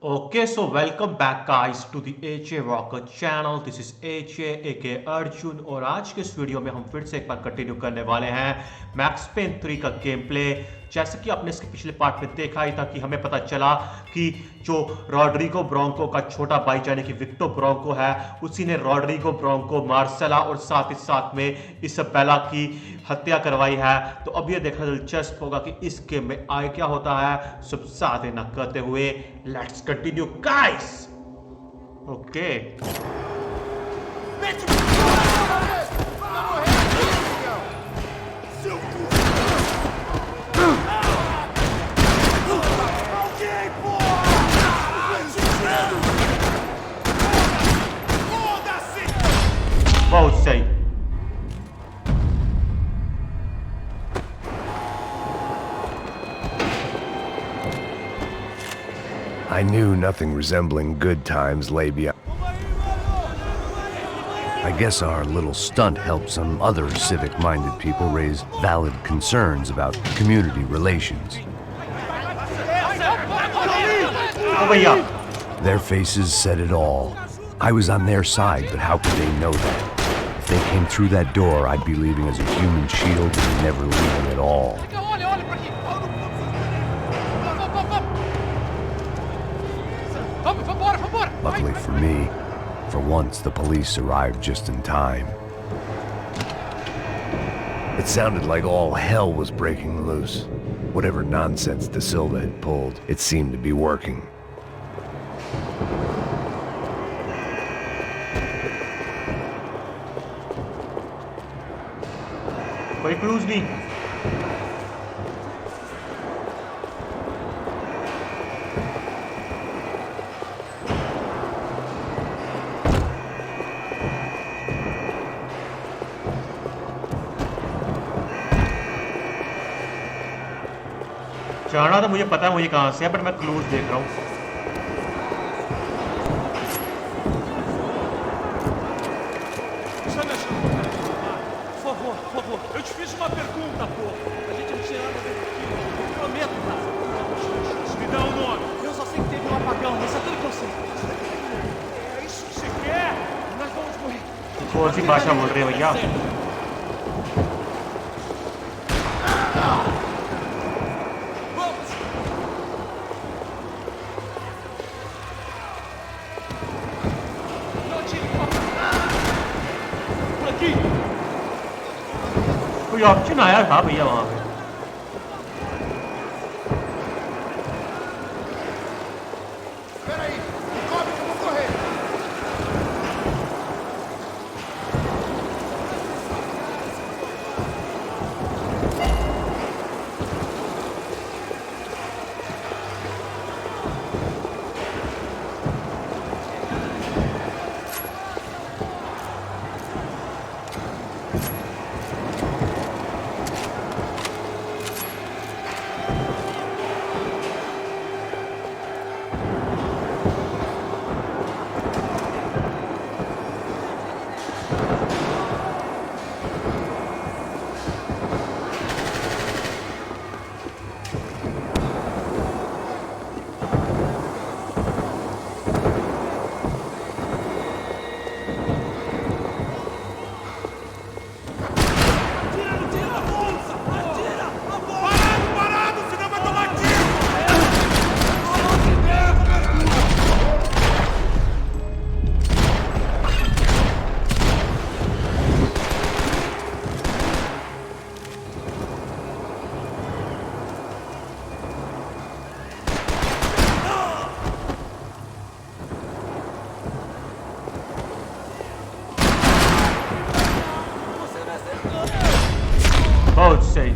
Okay, so welcome back guys to the AJ Walker channel. This is AJ aka Arjun और आज के इस video में हम फिर से एक बार कंटिन्यू करने वाले हैं मैक्स पेन 3 का गेम प्ले। जैसे कि आपने इसके पिछले पार्ट में देखा ही था कि हमें पता चला कि जो रॉड्रिगो ब्रोंको का छोटा भाई यानी कि विक्टर ब्रोंको है, उसी ने रॉड्रिगो ब्रोंको, मार्सेला और साथ ही साथ में इसबेला की हत्या करवाई है। तो अब ये देखना दिलचस्प होगा कि इस गेम में आगे क्या होता है। सब साथ न करते हुए लेट्स कंटिन्यू गाइस। ओके बहुत सही। I knew nothing resembling good times lay beyond. I guess our little stunt helped some other civic-minded people raise valid concerns about community relations. Oh, भैया। Their faces said it all. I was on their side, but how could they know that? If they came through that door, I'd be leaving as a human shield and never leaving at all. Luckily for me, for once the police arrived just in time. It sounded like all hell was breaking loose. Whatever nonsense De Silva had pulled, it seemed to be working. कोई clues नहीं। जाना तो मुझे पता है मुझे कहां से है, बट मैं क्लूज देख रहा हूं। Eu te fiz uma pergunta, pô. A gente não tinha nada a ver com aquilo. Eu prometo, cara. Me dá um nome. Eu só sei que teve um apagão, mas é tudo que eu sei. É isso que você quer? Nós vamos morrer. कौन सी भाषा बोल रहे हैं भैया? कोई option आया था भैया वहां पे? बहुत सही।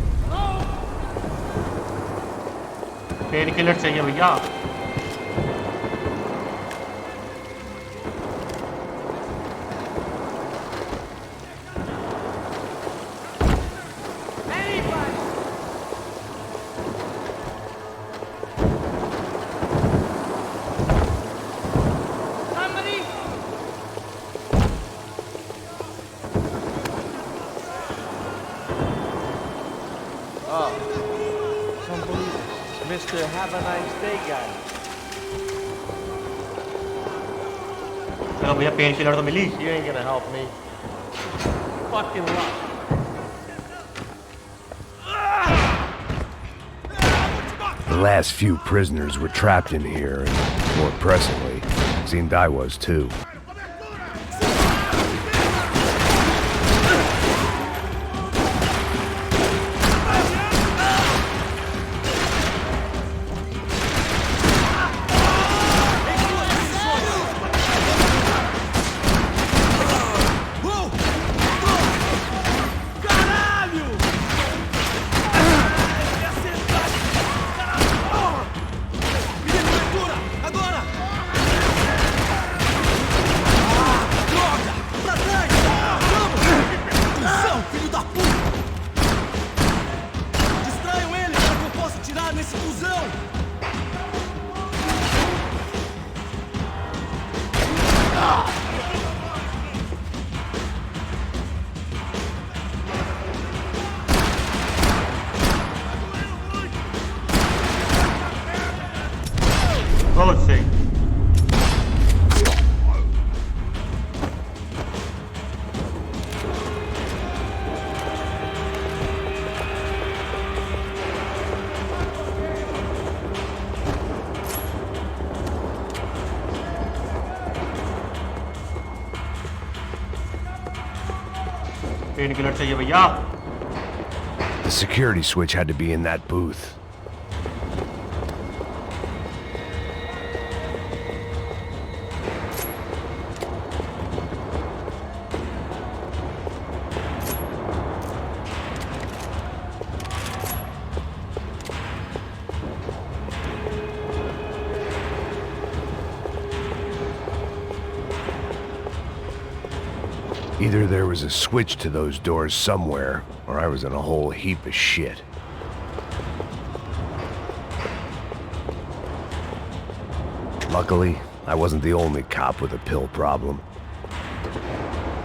पेन किलर चाहिए भैया। Mr. Have a nice day, guy. चलो भैया पेन किलर तो मिली। You ain't gonna help me. Fucking luck. The last few prisoners were trapped in here, and more pressingly, it seemed I was too. बहुत सही। Pain killer चाहिए भैया। The security switch had to be in that booth. Either there was a switch to those doors somewhere, or I was in a whole heap of shit. Luckily, I wasn't the only cop with a pill problem.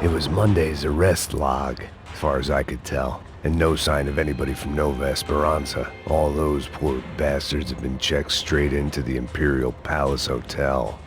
It was Monday's arrest log, as far as I could tell, and no sign of anybody from Nova Esperanza. All those poor bastards have been checked straight into the Imperial Palace Hotel.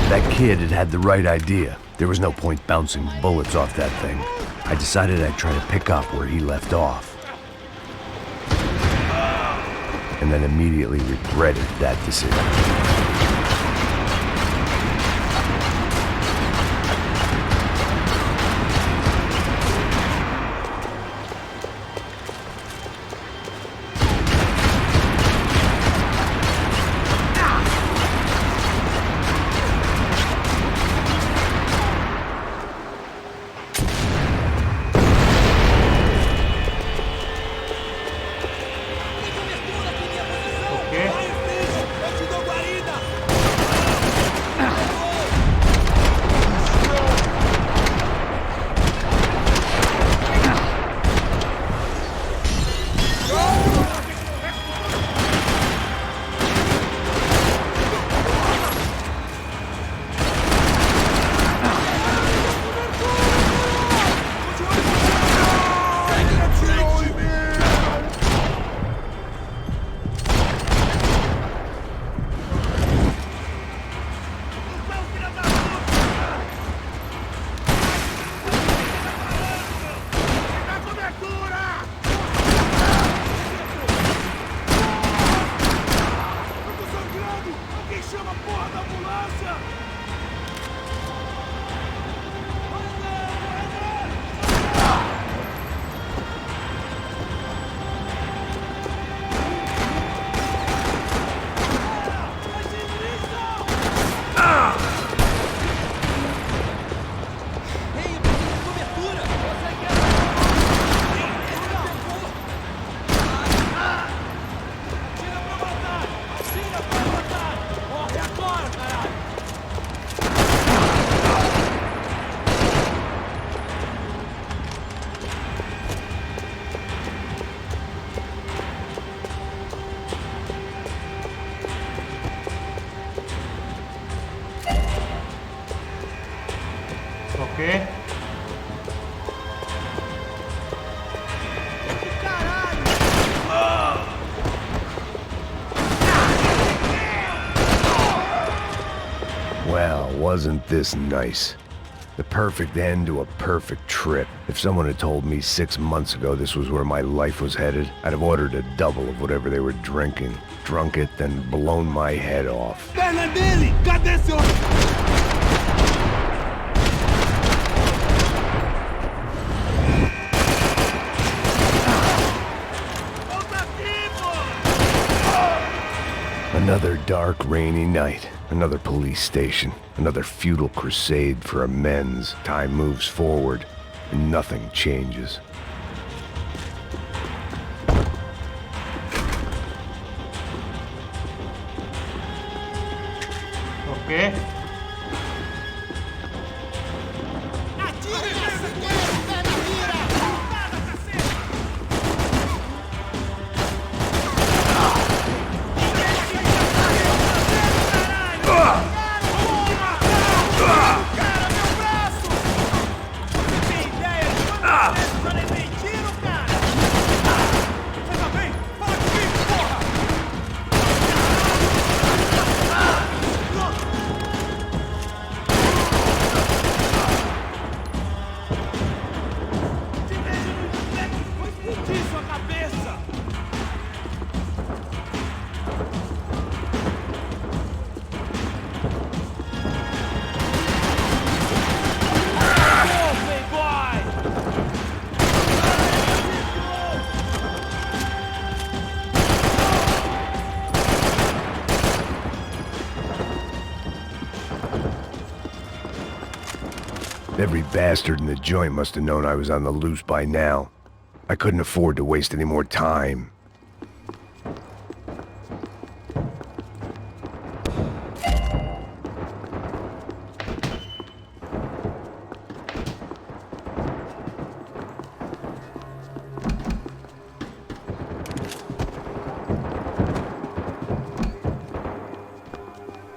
That kid had the right idea. There was no point bouncing bullets off that thing. I decided I'd try to pick up where he left off. And then immediately regretted that decision. wasn't this nice. The perfect end to a perfect trip. If someone had told me 6 months ago this was where my life was headed, I'd have ordered a double of whatever they were drinking, drunk it, then blown my head off. Perna dele! Cadê seu... Another dark, rainy night. Another police station. Another futile crusade for amends. Time moves forward, and nothing changes. Okay. Every bastard in the joint must have known I was on the loose by now. I couldn't afford to waste any more time.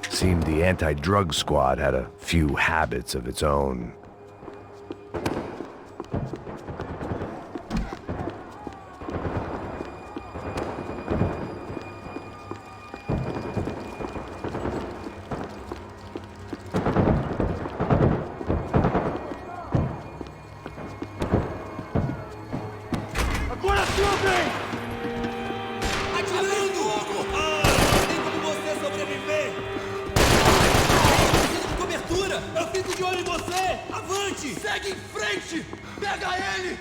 Seemed the anti-drug squad had a few habits of its own. Agora sim, bem! Atirando! Tem como você sobreviver! Precisa de cobertura! Eu fico de olho em você! Avante! Segue em frente! Pega ele!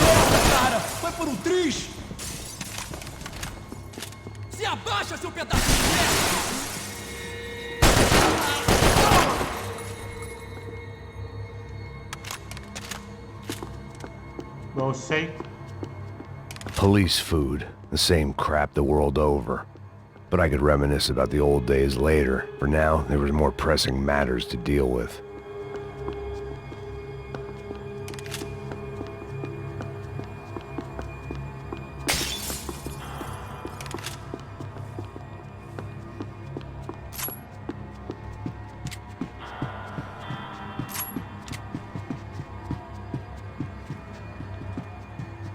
Nossa, cara! Foi por um triz! Se abaixa, seu pedaço de merda! Go say. Police food, the same crap the world over. But I could reminisce about the old days later. For now, there was more pressing matters to deal with.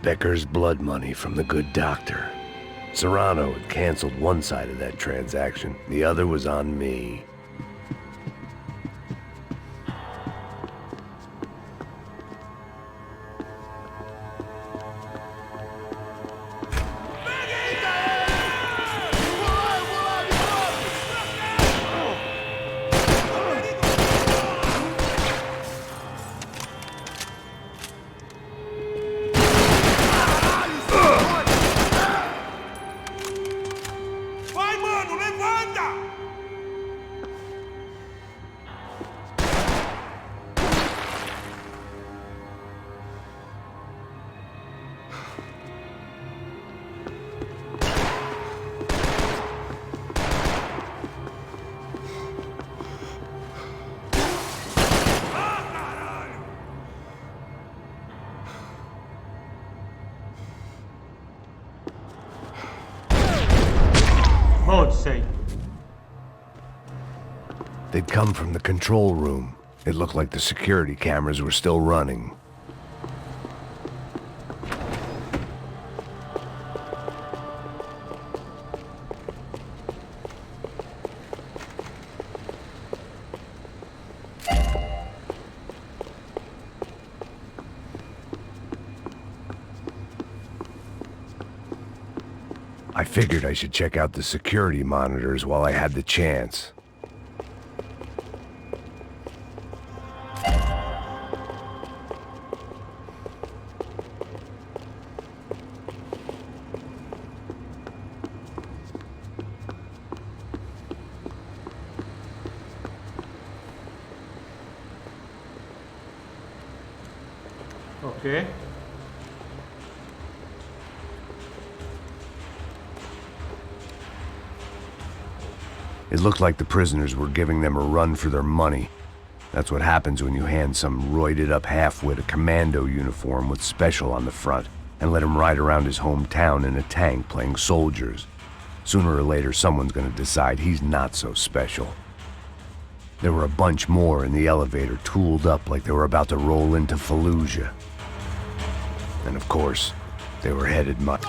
Becker's blood money from the good doctor. Serrano had canceled one side of that transaction. The other was on me. Both say. They'd come from the control room. It looked like the security cameras were still running. I figured I should check out the security monitors while I had the chance. Okay. It looked like the prisoners were giving them a run for their money. That's what happens when you hand some roided-up halfwit a commando uniform with special on the front and let him ride around his hometown in a tank playing soldiers. Sooner or later, someone's gonna decide he's not so special. There were a bunch more in the elevator, tooled up like they were about to roll into Fallujah. And of course, they were headed my...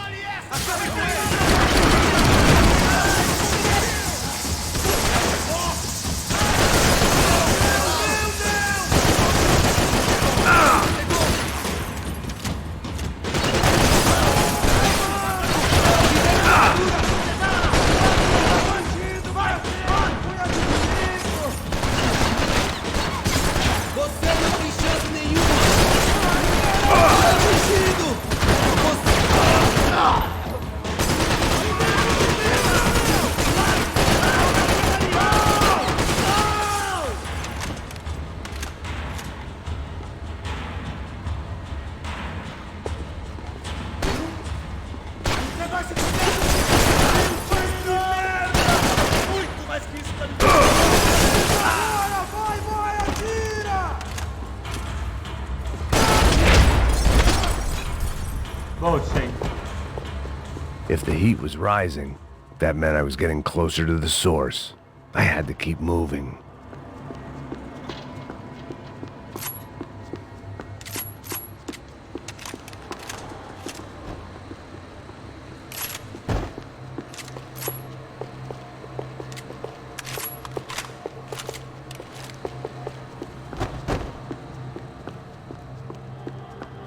If the heat was rising, that meant I was getting closer to the source. I had to keep moving.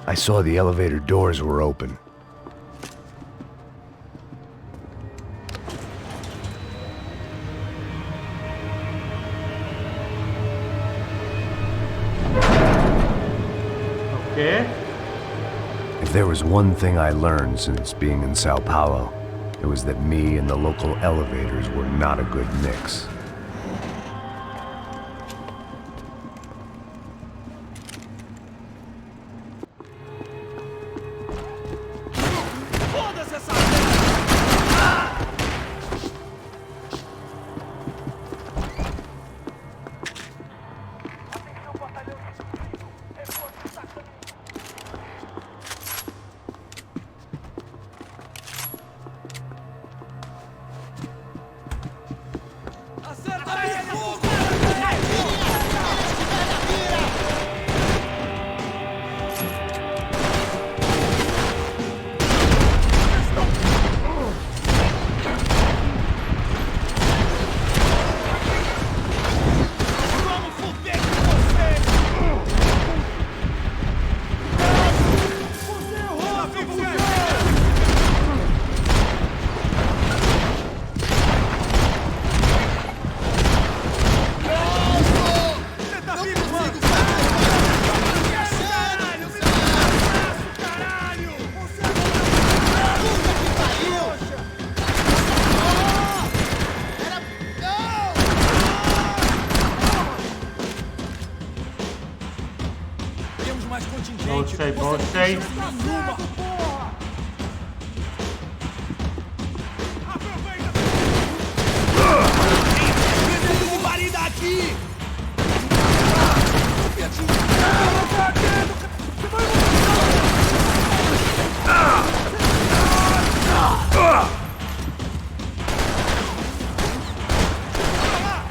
I saw the elevator doors were open. Okay. If there was one thing I learned since being in Sao Paulo, it was that me and the local elevators were not a good mix. Gostei.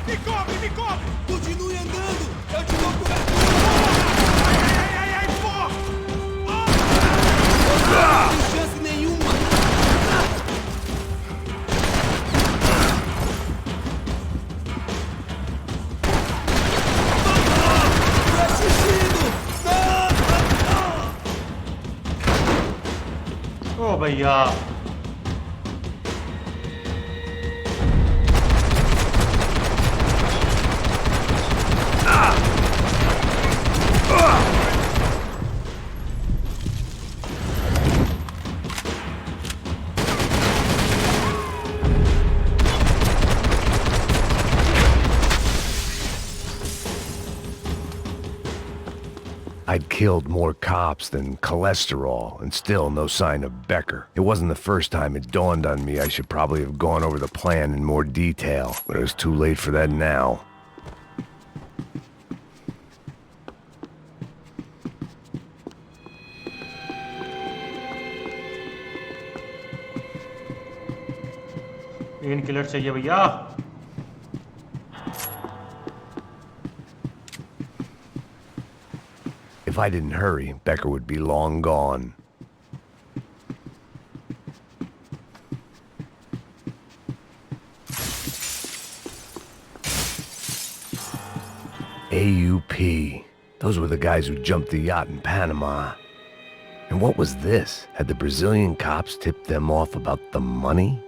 Me cobre! Continue andando! Eu te dou cobertura! Ai, pô! Não tem chance nenhuma! Tô assistindo! Oh भैया killed more cops than cholesterol, and still no sign of Becker. It wasn't the first time it dawned on me I should probably have gone over the plan in more detail, but it was too late for that now. Pain killer चाहिए भैया. If I didn't hurry, Becker would be long gone. AUP. Those were the guys who jumped the yacht in Panama. And what was this? Had the Brazilian cops tipped them off about the money?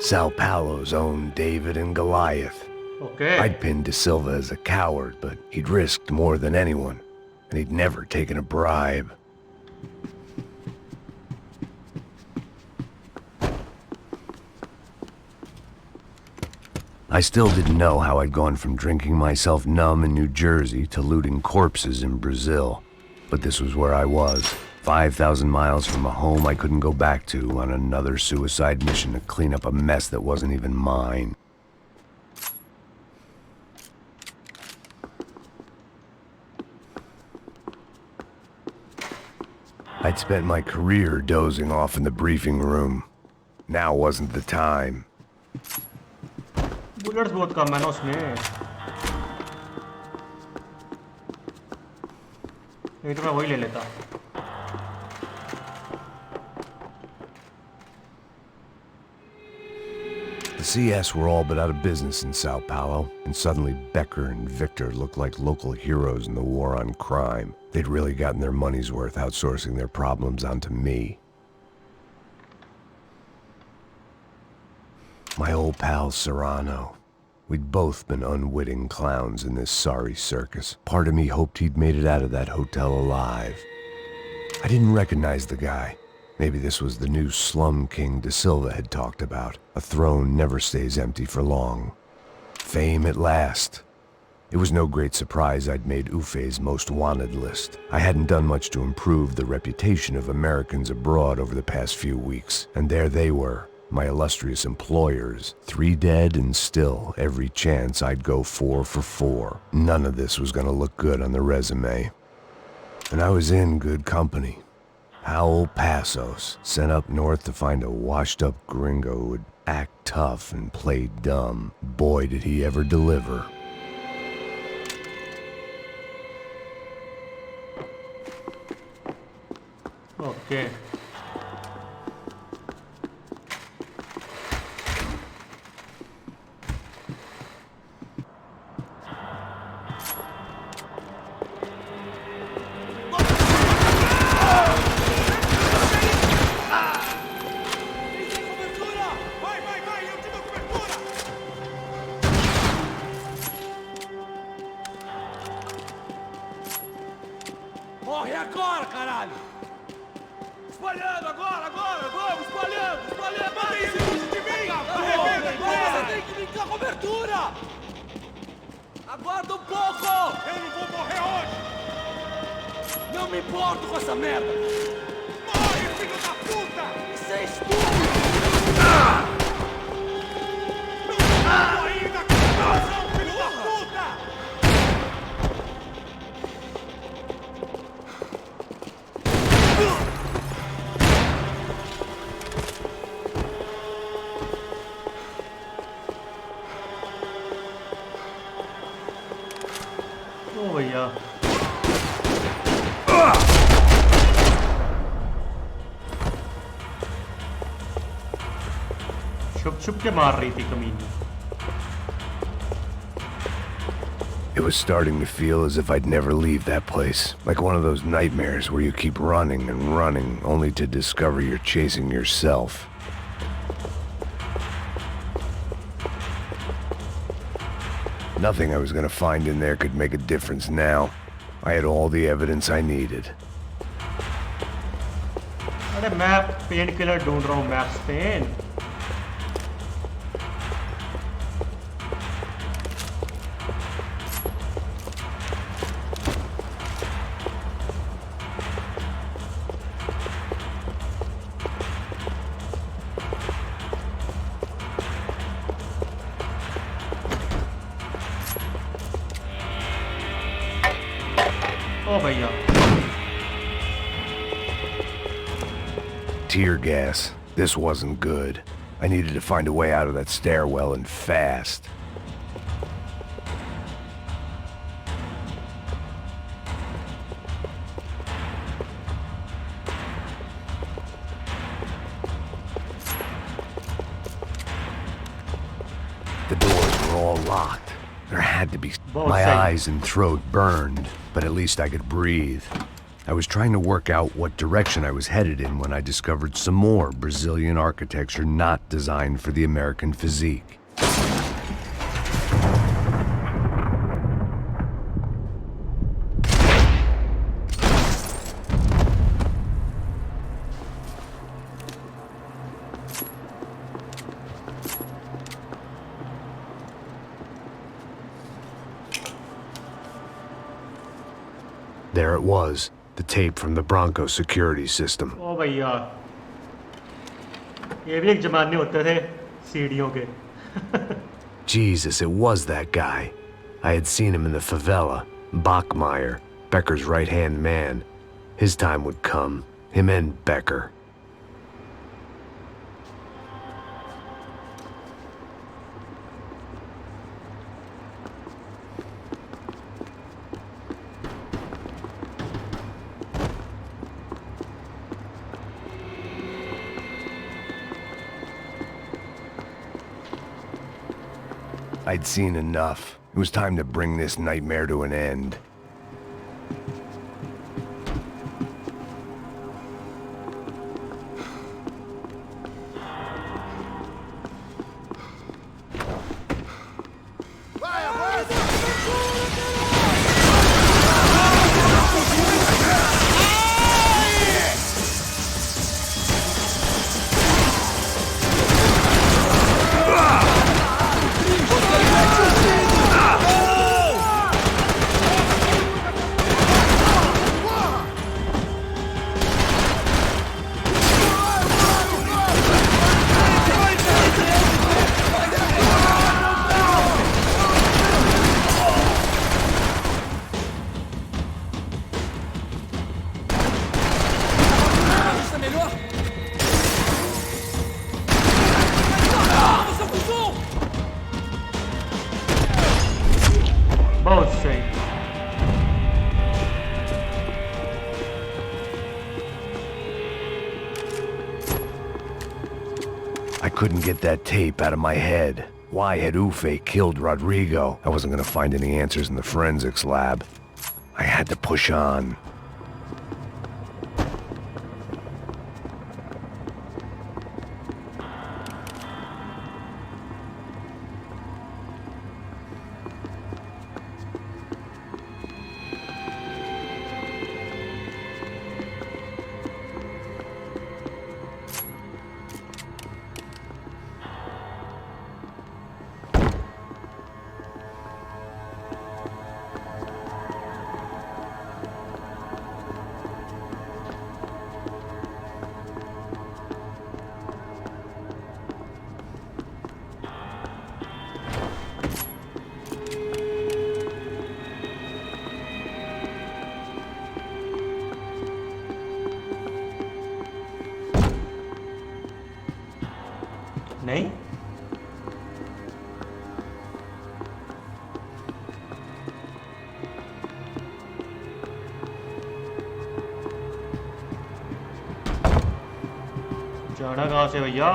Sao Paulo's own David and Goliath. Okay. I'd pinned De Silva as a coward, but he'd risked more than anyone, and he'd never taken a bribe. I still didn't know how I'd gone from drinking myself numb in New Jersey to looting corpses in Brazil, but this was where I was. 5,000 miles from a home I couldn't go back to on another suicide mission to clean up a mess that wasn't even mine. I'd spent my career dozing off in the briefing room. Now wasn't the time. Bullets बहुत कम है ना उसमें. नहीं तो मैं वही ले लेता. The CS were all but out of business in Sao Paulo, and suddenly Becker and Victor looked like local heroes in the war on crime. They'd really gotten their money's worth outsourcing their problems onto me. My old pal Serrano. We'd both been unwitting clowns in this sorry circus. Part of me hoped he'd made it out of that hotel alive. I didn't recognize the guy. Maybe this was the new slum king De Silva had talked about. A throne never stays empty for long. Fame at last. It was no great surprise I'd made Ufe's most wanted list. I hadn't done much to improve the reputation of Americans abroad over the past few weeks, and there they were, my illustrious employers, 3 dead and still every chance I'd go 4 for 4. None of this was going to look good on the resume. And I was in good company. Howell Passos, sent up north to find a washed-up gringo who would act tough and play dumb. Boy, did he ever deliver. Okay. Morre agora, caralho! Espalhando, agora, vamos, espalhando! Vai, longe de mim! Você tem que ligar a cobertura! Aguarda um pouco! Eu não vou morrer hoje! Não me importo com essa merda! Morre, filho da puta! Isso é estúpido! Não vou ainda com a filho da puta! भैया छुप छुप के मार रही थी कमीनी। It was starting to feel as if I'd never leave that place. Like one of those nightmares where you keep running and running only to discover you're chasing yourself. Nothing I was gonna find in there could make a difference now. I had all the evidence I needed. अरे मैं pain killer ढूंढ रहा हूँ, max pen. ओ भैया Tear gas. This wasn't good. I needed to find a way out of that stairwell and fast. The doors were all locked. There had to be... My eyes and throat burned, but at least I could breathe. I was trying to work out what direction I was headed in when I discovered some more Brazilian architecture not designed for the American physique. There it was, the tape from the Bronco security system. ओ भैया ये भी एक जमाने होते थे सीढ़ियों के। Jesus, it was that guy. I had seen him in the favela, Bachmeyer, Becker's right-hand man. His time would come, him and Becker. I'd seen enough. It was time to bring this nightmare to an end. बहुत सही। I couldn't get that tape out of my head. Why had Ufe killed Rodrigo? I wasn't gonna find any answers in the forensics lab. I had to push on. चढ़ा कहाँ से भैया?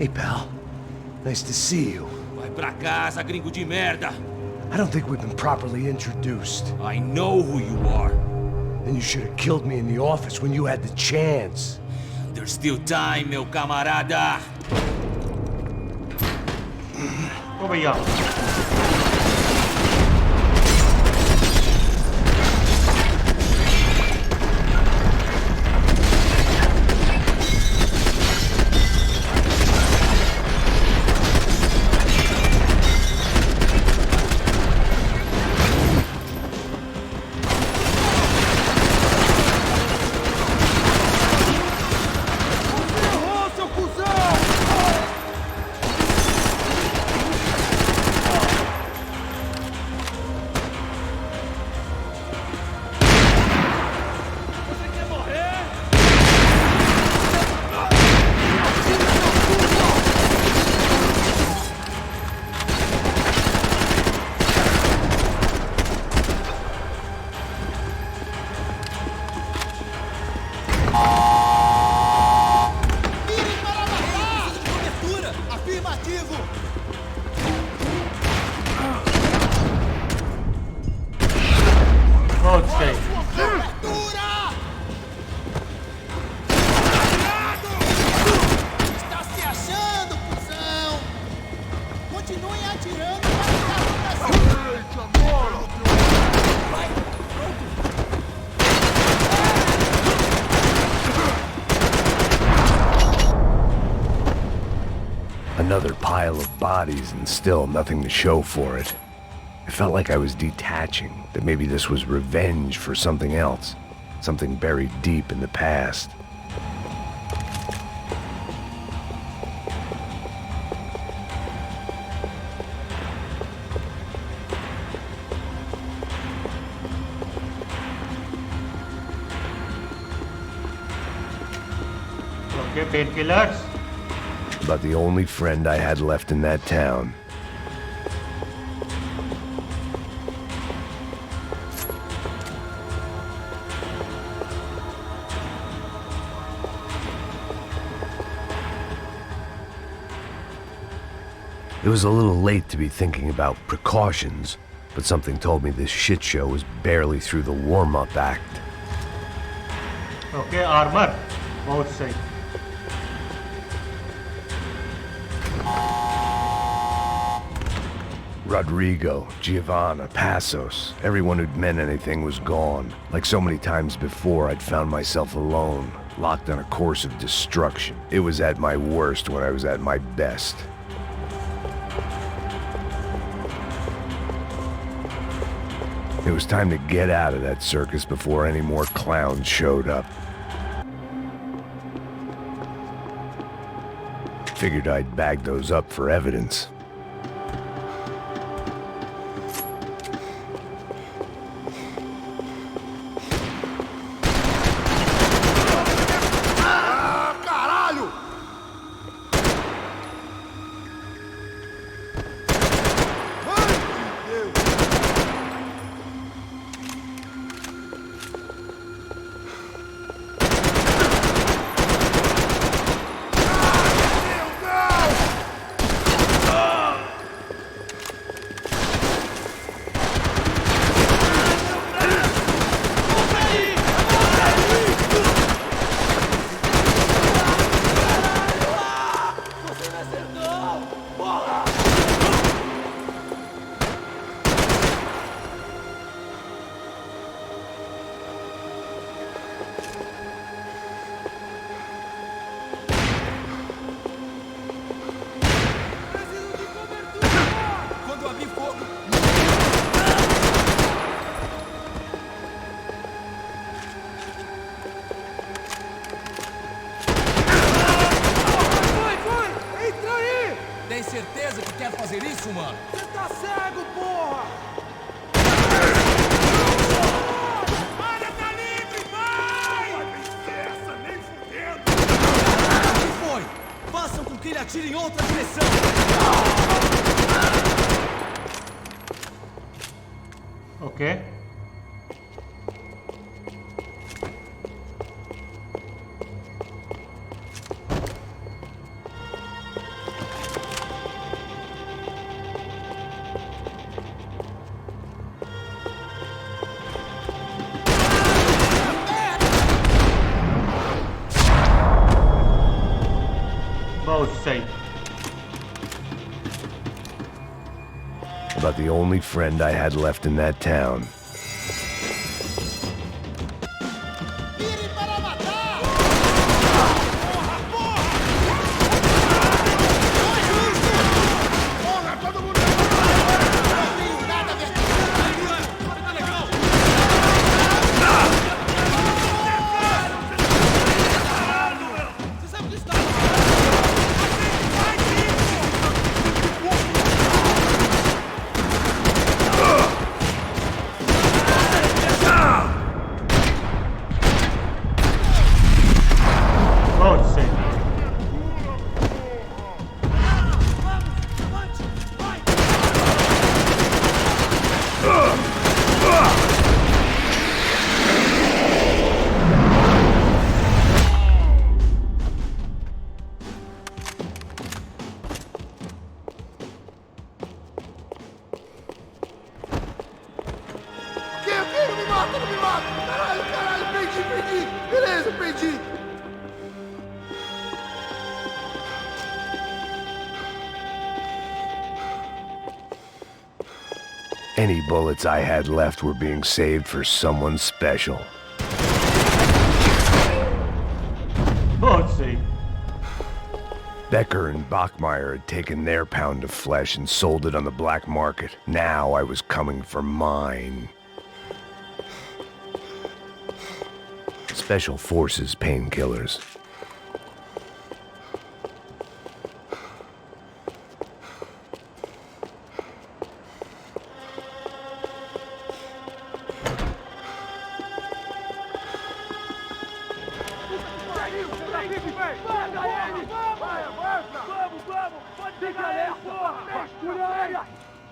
Hey, pal. Nice to see you. Vai pra casa, gringo de merda! I don't think we've been properly introduced. I know who you are. Then you should have killed me in the office when you had the chance. There's still time, meu camarada! ओ भैया बहुत सही Está se achando, cuzão! Continuem atirando Vai, pronto! Another pile of bodies and still nothing to show for it. I felt like I was detaching, that maybe this was revenge for something else, something buried deep in the past. Okay, painkillers. About the only friend I had left in that town. It was a little late to be thinking about precautions, but something told me this shit show was barely through the warm-up act. Okay, armor. बहुत सही. Rodrigo, Giovanna, Passos, everyone who'd meant anything was gone. Like so many times before, I'd found myself alone, locked on a course of destruction. It was at my worst when I was at my best. It was time to get out of that circus before any more clowns showed up. Figured I'd bag those up for evidence. mano. Você tá cego, porra! Área tá livre, vai! Não vai vencer essa nem fudendo! O que foi? Façam com que ele atire em outra direção! Ok. Both safe. About the only friend I had left in that town. Mirem para matar! Porra, porra! Não é justo! Porra, todo mundo! Não tenho nada a ver com isso! Tá legal! Você sabe o que está? Both safe. Não me mata, não me mata! Caralho, caralho, perdi! Beleza, perdi! Any bullets I had left were being saved for someone special. Both safe. Becker and Bachmeyer had taken their pound of flesh and sold it on the black market. Now I was coming for mine. Special Forces painkillers. Pode pegar ele, porra! Segura!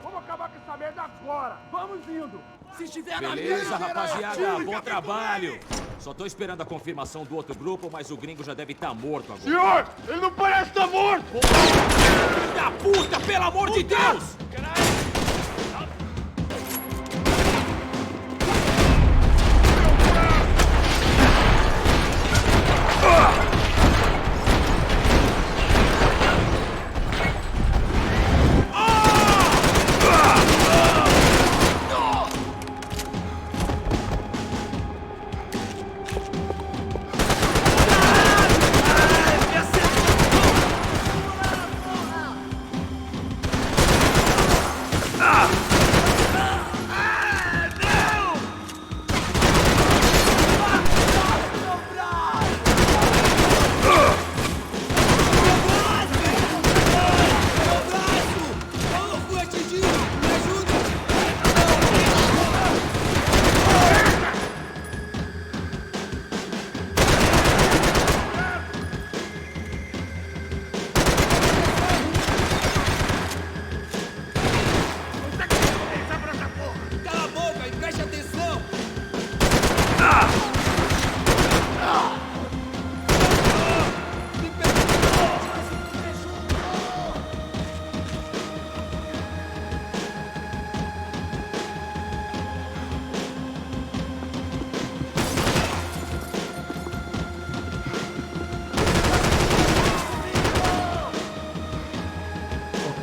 Vamos acabar com essa merda agora! Vamos indo! Se estiver na Beleza, minha, rapaziada. Bom trabalho. Só tô esperando a confirmação do outro grupo, mas o gringo já deve estar morto agora. Senhor! Ele não parece estar morto! Filho da puta, pelo amor de Deus!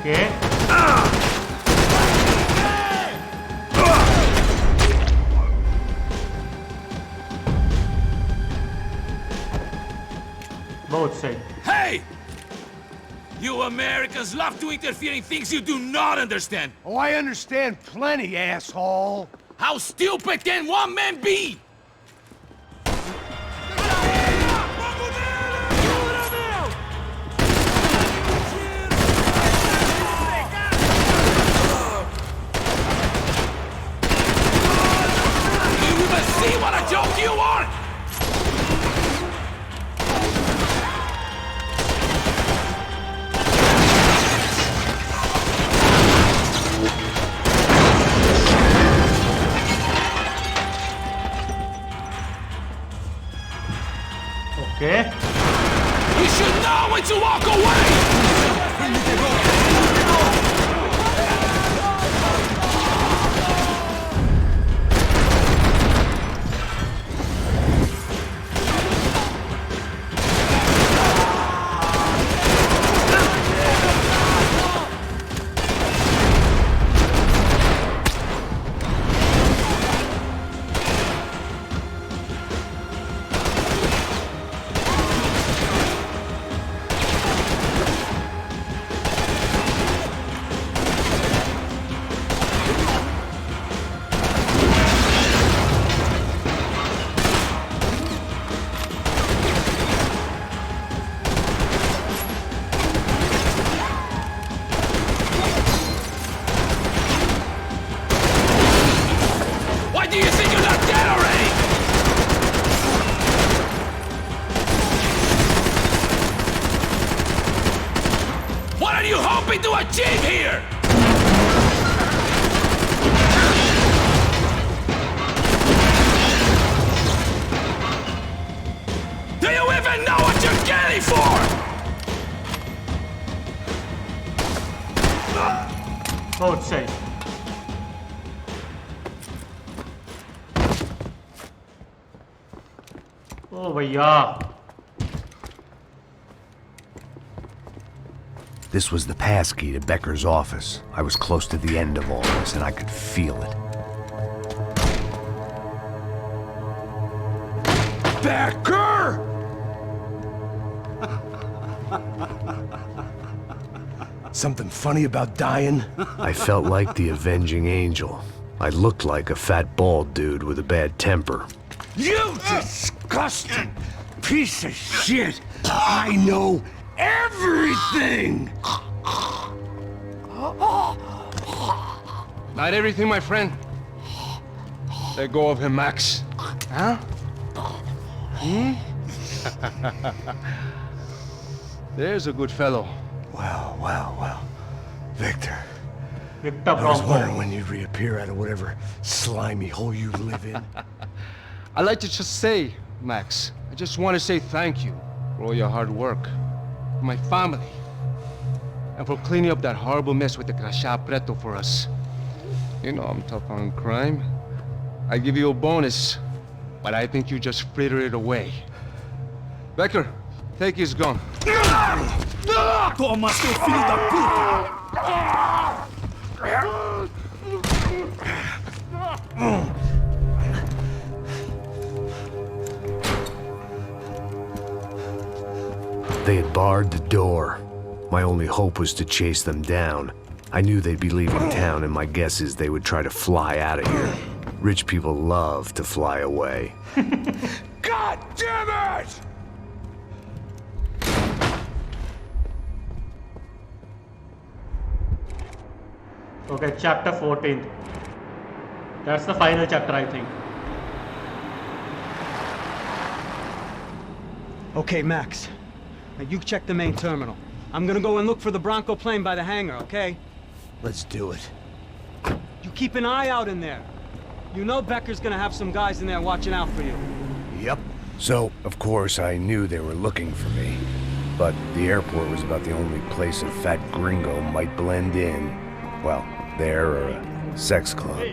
Okay. Both safe. Hey! You Americans love to interfere in things you do not understand. Oh, I understand plenty, asshole! How stupid can one man be? ओ भैया This was the passkey to Becker's office. I was close to the end of all this, and I could feel it. Becker! Something funny about dying? I felt like the avenging angel. I looked like a fat bald dude with a bad temper. You disgusting piece of shit! I know everything! Not everything, my friend. Let go of him, Max. Huh? There's a good fellow. Well. Victor, Victor I was Bronco wondering when you'd reappear out of whatever slimy hole you live in. I'd like to just say, Max, I just want to say thank you for all your hard work, for my family, and for cleaning up that horrible mess with the crachá preto for us. You know I'm tough on crime. I give you a bonus, but I think you just frittered it away. Becker, take his gun. Toma, seu filho da puta! They had barred the door. My only hope was to chase them down. I knew they'd be leaving town, and my guess is they would try to fly out of here. Rich people love to fly away. God damn it! Okay, chapter 14. That's the final chapter, I think. Okay, Max. Now you check the main terminal. I'm gonna go and look for the Bronco plane by the hangar, okay? Let's do it. You keep an eye out in there. You know Becker's gonna have some guys in there watching out for you. Yep. So, of course, I knew they were looking for me. But the airport was about the only place a fat gringo might blend in. Well, there or a sex club.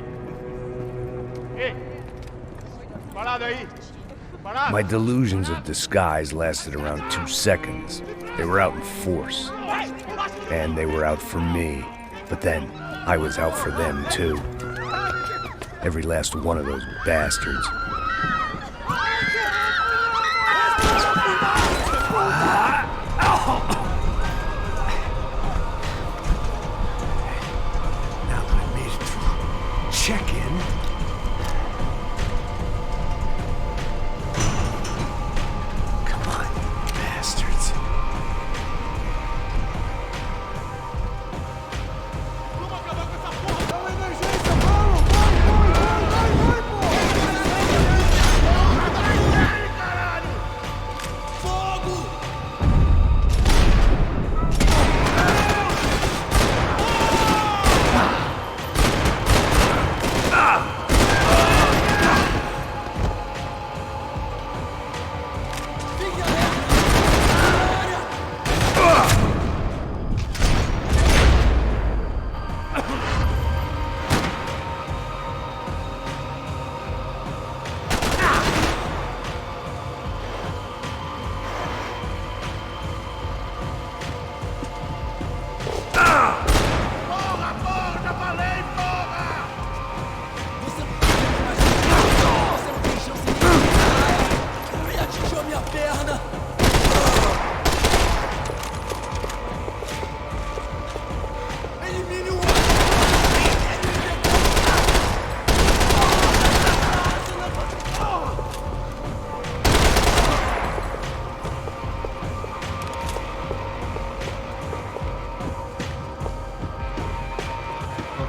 My delusions of disguise lasted around 2 seconds. They were out in force. And they were out for me. But then, I was out for them too. Every last one of those bastards. Now that I made it through check-in, come on, bastards.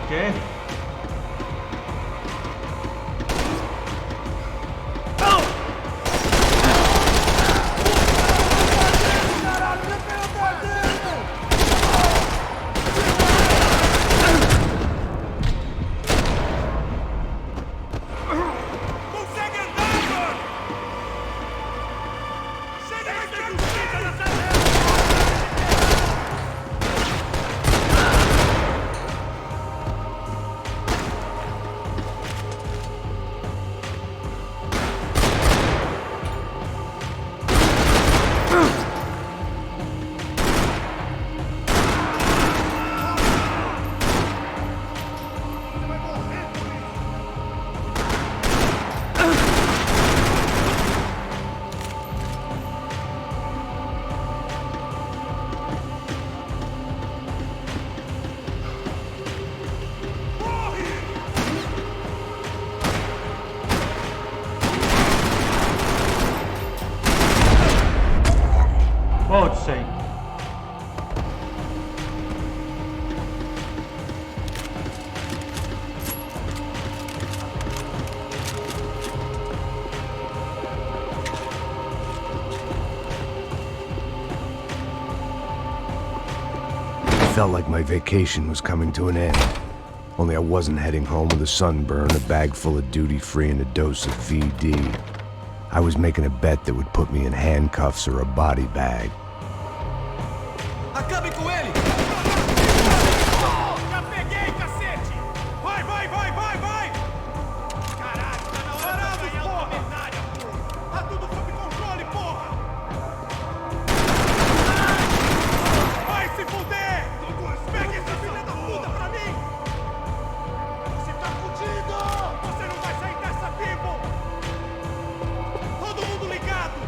Okay. felt like my vacation was coming to an end. Only I wasn't heading home with a sunburn, a bag full of duty-free, and a dose of VD. I was making a bet that would put me in handcuffs or a body bag. Acabe com ele! Já peguei, cacete! Vai, vai, vai, vai, vai! Caralho, tá na hora de ganhar uma medalha, porra! Tá tudo sob controle, porra! Vai se fuder! Pegue essa filha da puta pra mim! Você tá fudido! Você não vai sair dessa vivo! Todo mundo ligado!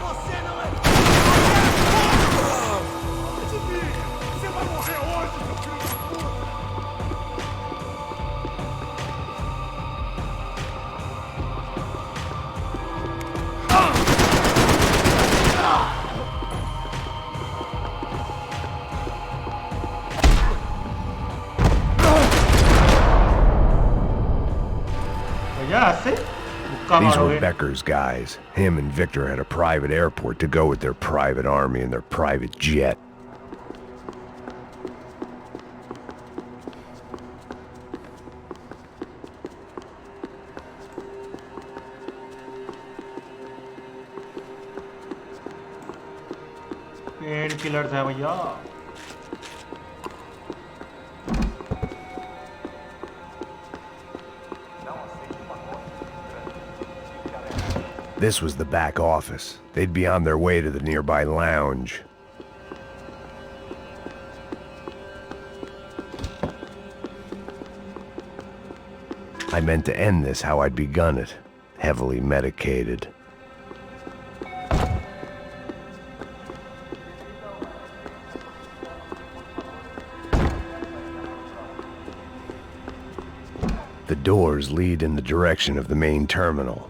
Você não é... Você vai morrer hoje, seu filho da puta! Ya sé. These were Becker's guys. Him and Victor had a private airport to go with their private army and their private jet. Pain killers है भैया. This was the back office. They'd be on their way to the nearby lounge. I meant to end this how I'd begun it, heavily medicated. The doors lead in the direction of the main terminal.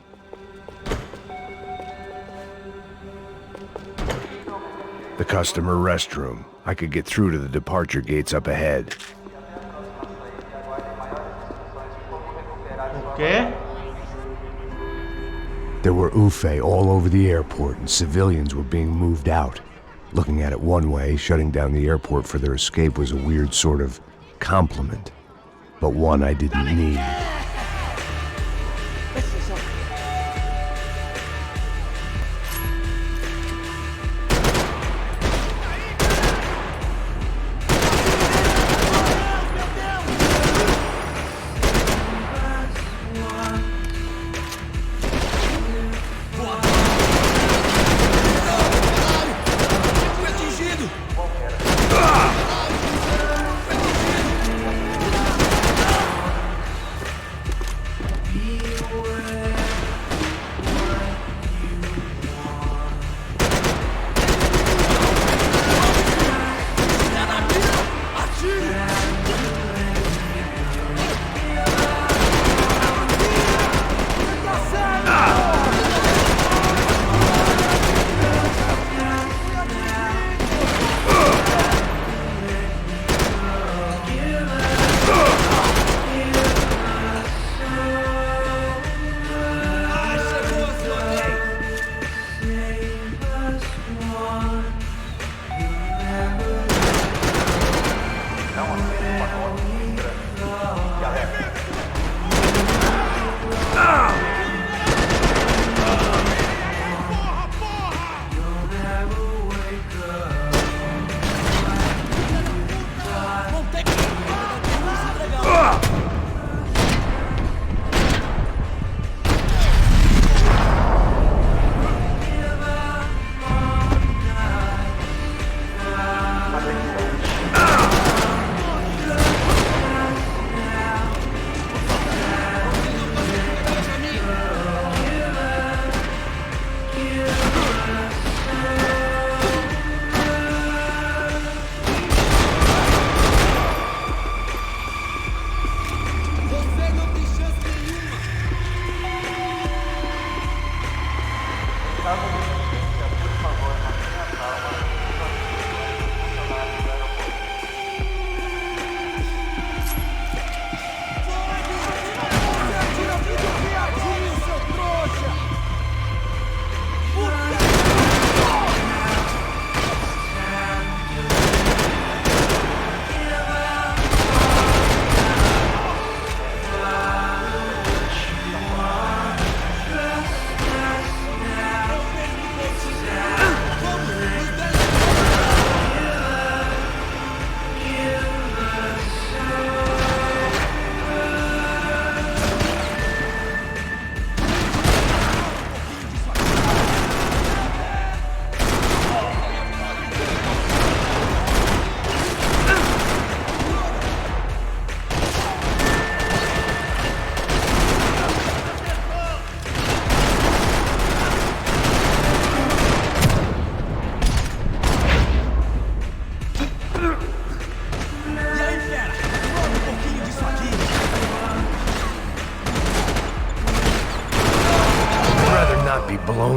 The customer restroom. I could get through to the departure gates up ahead. Okay. There were UFE all over the airport, and civilians were being moved out. Looking at it one way, shutting down the airport for their escape was a weird sort of compliment, but one I didn't need. Fui atingido!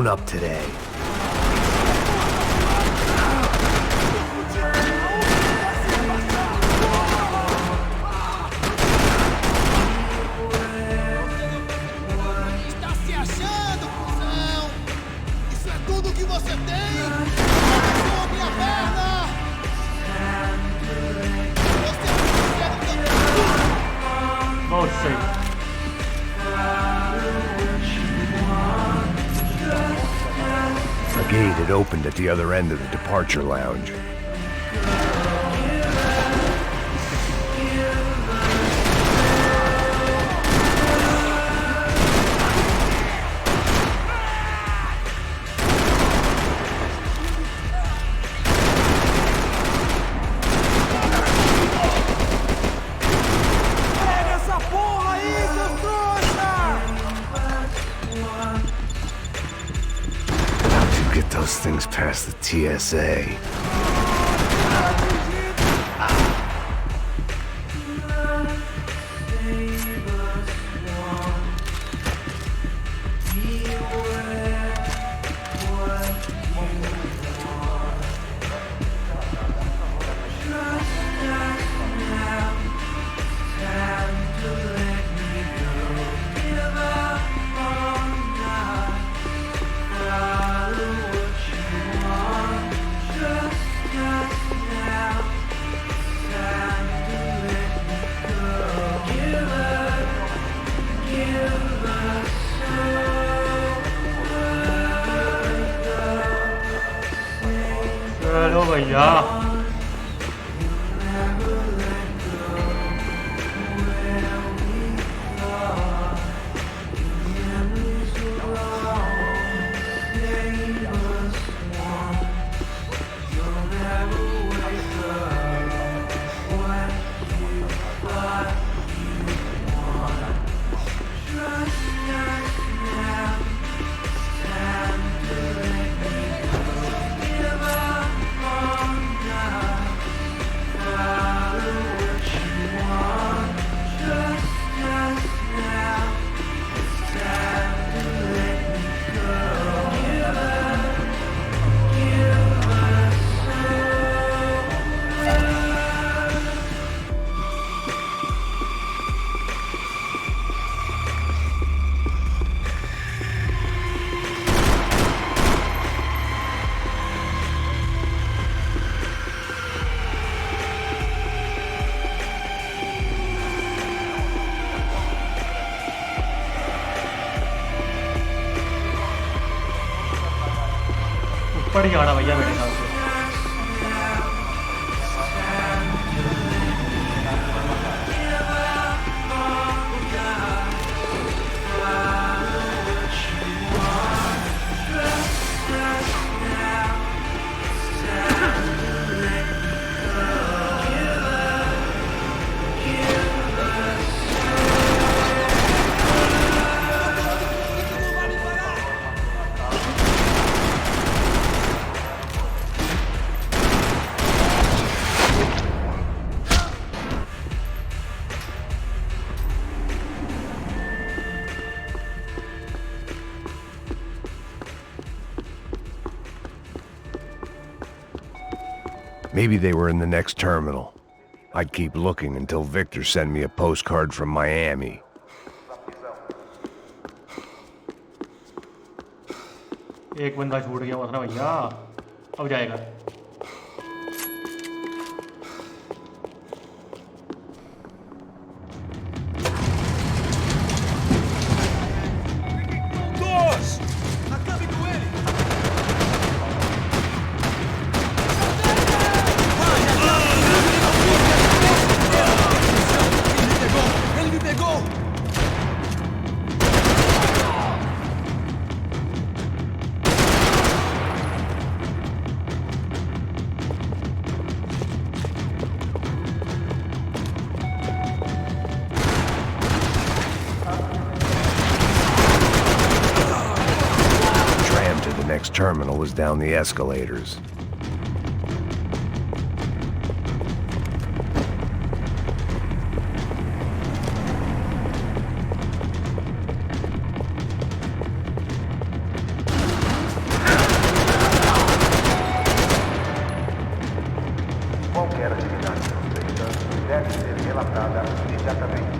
blown up today. Está se achando, cuzão? Isso é tudo que você tem? Pegou minha perna! बहुत सही. A gate had opened at the other end of the departure lounge. Pega essa porra aí, seus trouxa! How'd you get those things past the TSA? चलो भैया. ऊपर ही जाना भैया मेरे ख्याल से. Maybe they were in the next terminal. I'd keep looking until Victor sent me a postcard from Miami. एक बंदा छूट गया मत ना भैया. अब जाएगा. Dois! Acabe com ele! Ele me pegou! Tram to the next terminal was down the escalators. Qualquer atividade suspeita deve ser relatada imediatamente.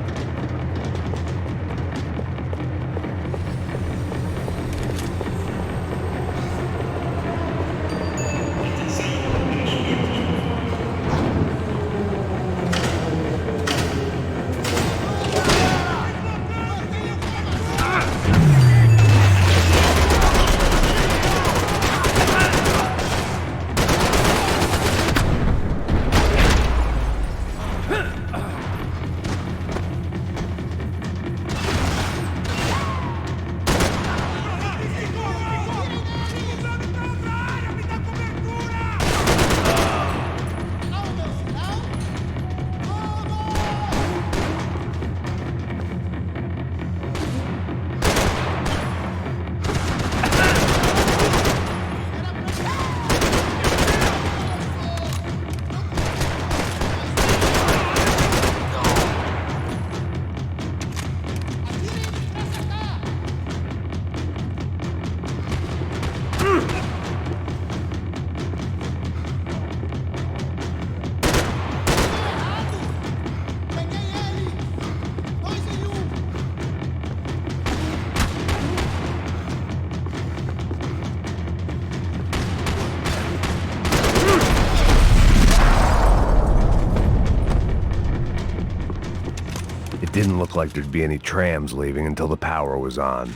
It didn't look like there'd be any trams leaving until the power was on.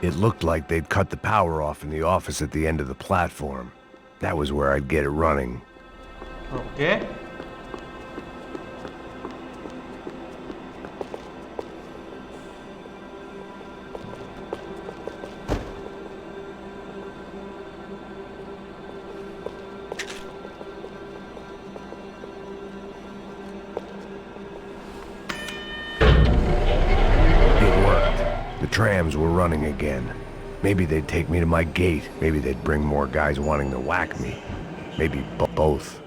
It looked like they'd cut the power off in the office at the end of the platform. That was where I'd get it running. Oke. It worked. The trams were running again. Maybe they'd take me to my gate. Maybe they'd bring more guys wanting to whack me. Maybe both.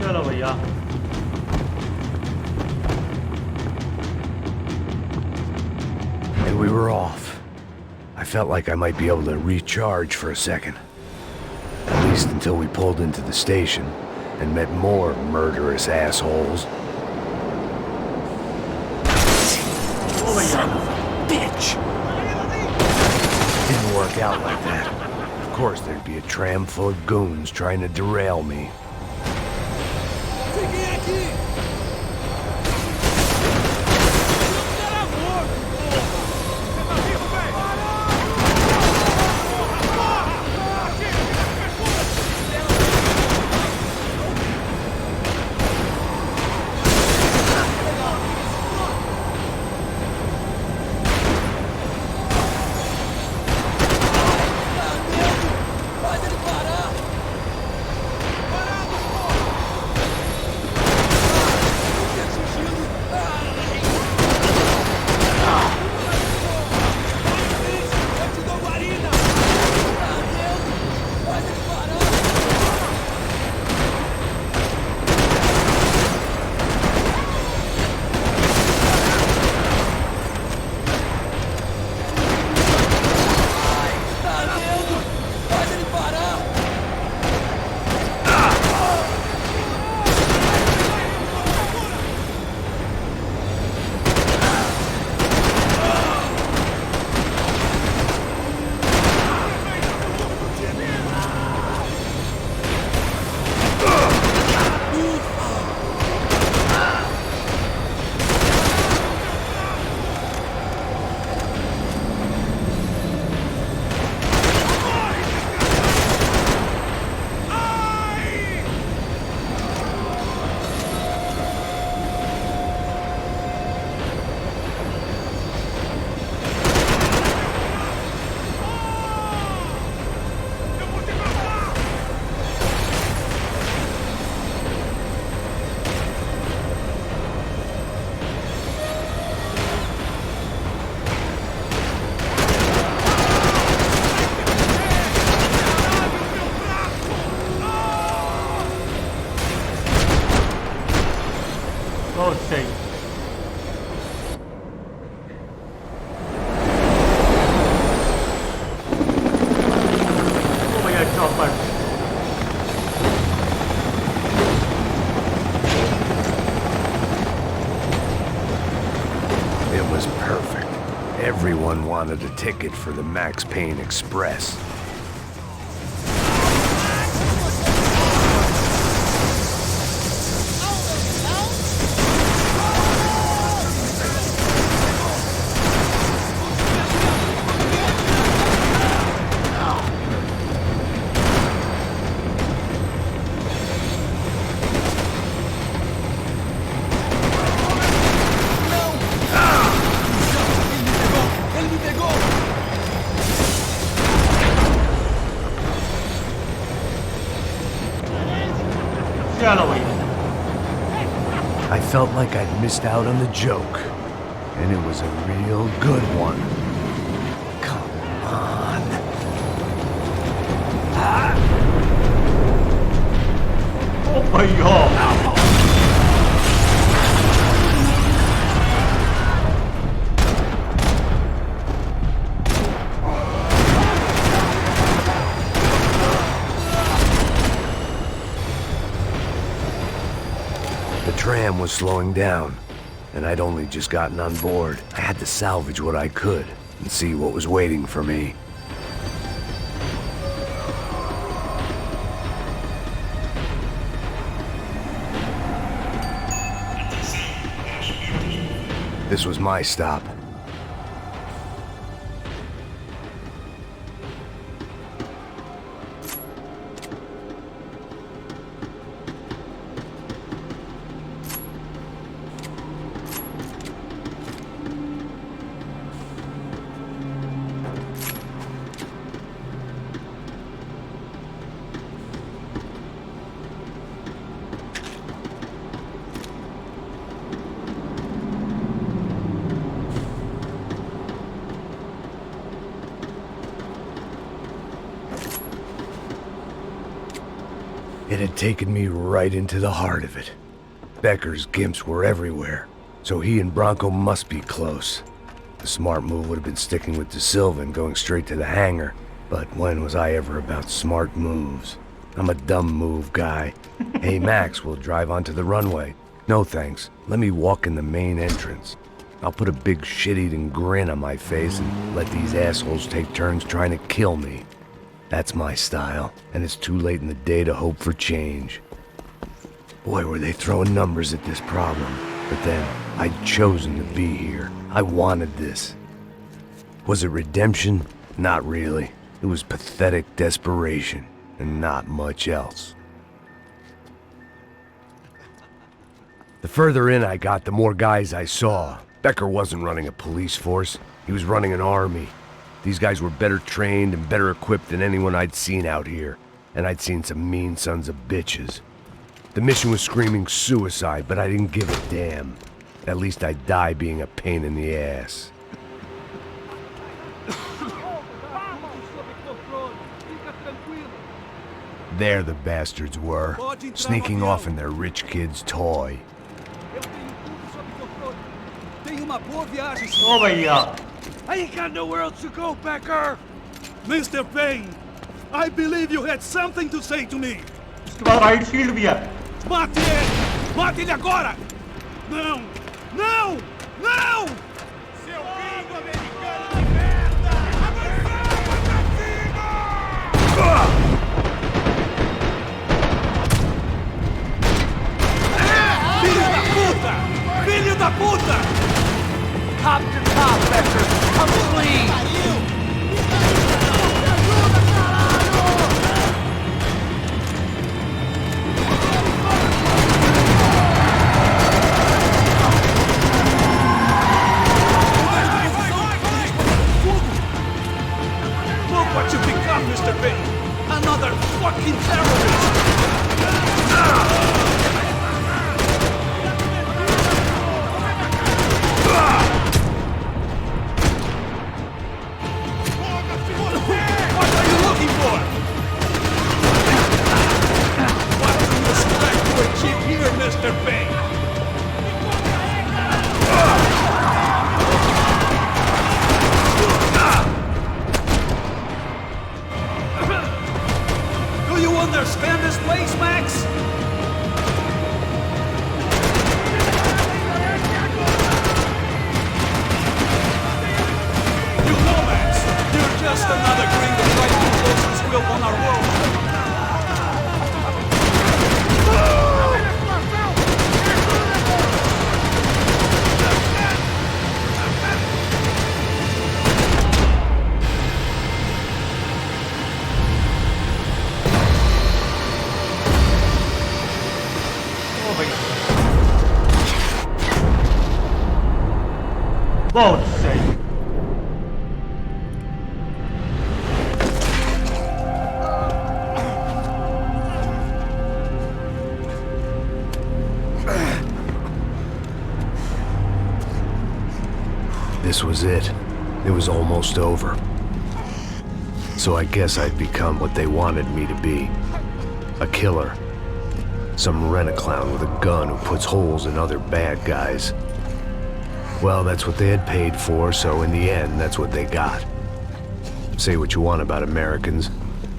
चलो भैया And we were off. I felt like I might be able to recharge for a second. At least until we pulled into the station and met more murderous assholes. Son of a bitch! Didn't work out like that. Of course there'd be a tram full of goons trying to derail me. Fiquem aqui! Será morto, porra! Você tá vivo, velho? Faz ele parar! Parado! Don't say. Oh my god, chopper. It was perfect. Everyone wanted a ticket for the Max Payne Express. I felt like I'd missed out on the joke, and it was a real good one. Come on. Oh my god. The tram was slowing down, and I'd only just gotten on board. I had to salvage what I could and see what was waiting for me. This was my stop. It had taken me right into the heart of it. Becker's gimps were everywhere, so he and Bronco must be close. The smart move would have been sticking with the Silva and going straight to the hangar, but when was I ever about smart moves? I'm a dumb move guy. Hey Max, we'll drive onto the runway. No thanks, let me walk in the main entrance. I'll put a big shit-eating grin on my face and let these assholes take turns trying to kill me. That's my style, and it's too late in the day to hope for change. Boy, were they throwing numbers at this problem. But then, I'd chosen to be here. I wanted this. Was it redemption? Not really. It was pathetic desperation, and not much else. The further in I got, the more guys I saw. Becker wasn't running a police force. He was running an army. These guys were better trained and better equipped than anyone I'd seen out here, and I'd seen some mean sons of bitches. The mission was screaming suicide, but I didn't give a damn. At least I'd die being a pain in the ass. There the bastards were, sneaking off in their rich kid's toy. Oh my god. I ain't got nowhere else to go, Becker! Mr. Payne, I believe you had something to say to me! इसके बाद right shield भी है. Mate ele! Mate ele agora! Não! Não! Não! Seu gringo americano de merda! Filho da puta! Filho da puta! Top to top, Becker! Come clean! Look what you become, Mr. Payne! Another fucking terrorist! What are you looking for? What do you expect to achieve here, Mr. Payne? बहुत सही। This was it. It was almost over. So I guess I'd become what they wanted me to be. A killer. Some rent-a-clown with a gun who puts holes in other bad guys. Well, that's what they had paid for, so in the end, that's what they got. Say what you want about Americans,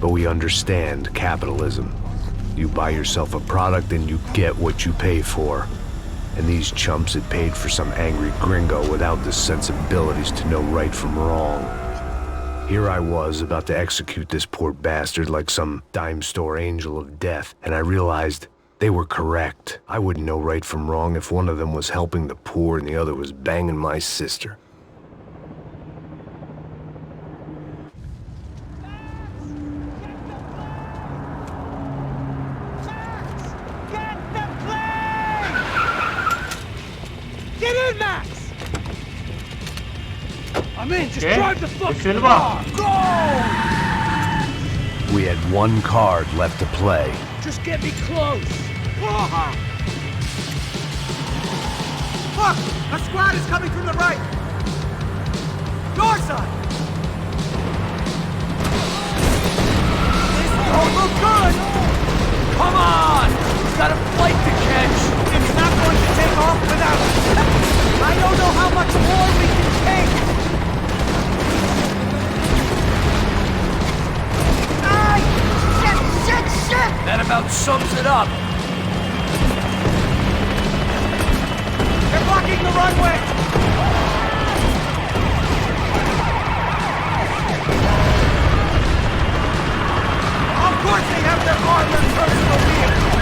but we understand capitalism. You buy yourself a product and you get what you pay for. And these chumps had paid for some angry gringo without the sensibilities to know right from wrong. Here I was, about to execute this poor bastard like some dime store angel of death, and I realized they were correct. I wouldn't know right from wrong if one of them was helping the poor and the other was banging my sister. Get in, Max! I'm in, just Okay. drive the fucking Silva. car! Go! We had one card left to play. Just get me close! Look! A squad is coming from the right! Your side! This don't look good! Come on! He's got a flight to catch! It's not going to take off without us! I don't know how much more we can take! Ay! Shit! That about sums it up! They're blocking the runway! Of course they have their armored personal vehicle!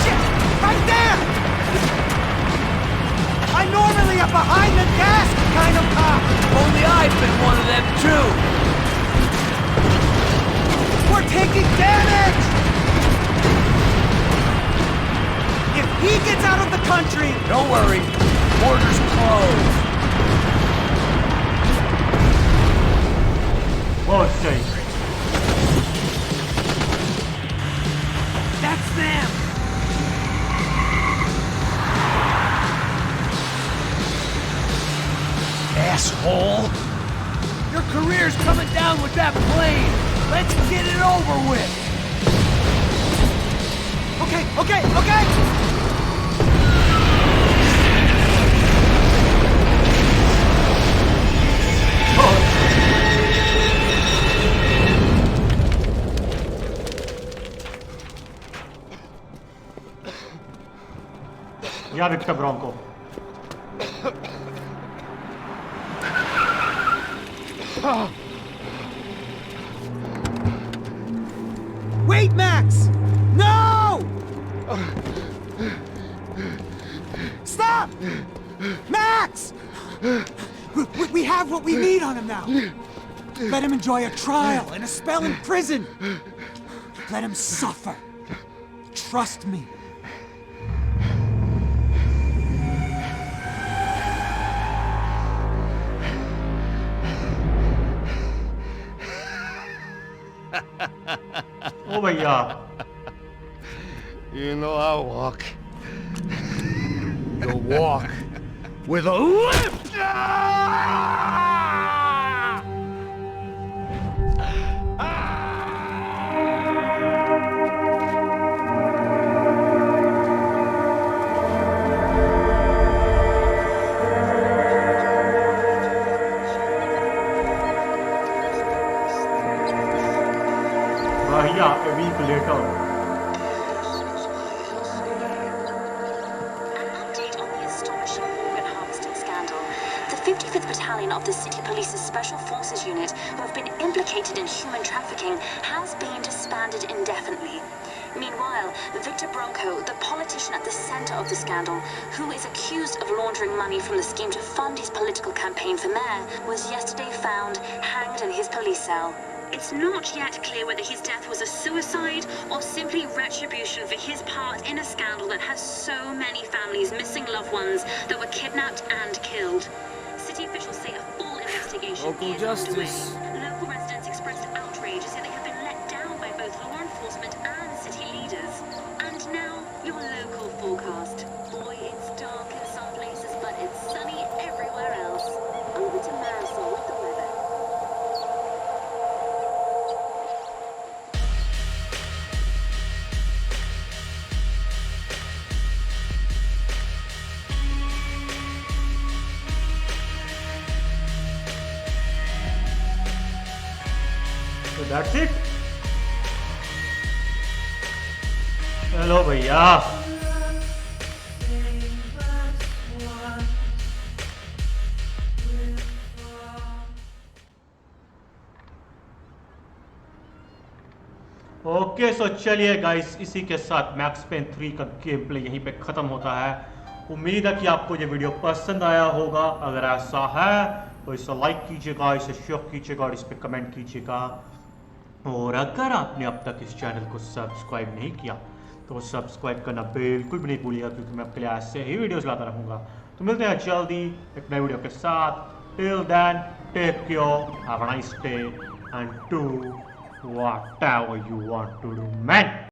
Shit! Right there! I'm normally a behind-the-desk kind of cop! Only I've been one of them, too! We're taking damage! If he gets out of the country... Don't worry. Borders closed. बहुत सही। That's them! Asshole! Your career's coming down with that plane! Let's get it over with! Okay! या Victor Bronco. Wait, Max! No! Stop! Max! We have what we need on him now. Let him enjoy a trial and a spell in prison. Let him suffer. Trust me. ओ भैया। You know I walk. You'll walk with a lift! भैया, a week later. The 55th Battalion of the City Police's Special Forces Unit, who have been implicated in human trafficking, has been disbanded indefinitely. Meanwhile, Victor Bronco, the politician at the center of the scandal, who is accused of laundering money from the scheme to fund his political campaign for mayor, was yesterday found hanged in his police cell. It's not yet clear whether his death was a suicide or simply retribution for his part in a scandal that has so many families missing loved ones that were kidnapped and killed. City officials say a full investigation Local is justice. underway. Local residents expressed outrage as they have been let down by both law enforcement and city leaders. And now, your local forecast. Boy, it's dark in some places, but it's sunny everywhere else. Over to Marisol with the weather. So that's it. Hello भैया okay so चलिए guys, इसी के साथ max pen 3 का game play यहीं पे ख़त्म होता है। उम्मीद है कि आपको ये वीडियो पसंद आया होगा। अगर ऐसा है तो इसे लाइक कीजिएगा, इसे शेयर कीजिएगा और इस पर कमेंट कीजिएगा। और अगर आपने अब तक इस चैनल को सब्सक्राइब नहीं किया तो सब्सक्राइब करना बिल्कुल भी नहीं भूलिएगा, क्योंकि मैं आपके लिए ऐसे ही वीडियोस लाता रहूँगा। तो मिलते हैं जल्दी एक नई वीडियो के साथ। Till then take care, have a nice day and do whatever you want to do, man.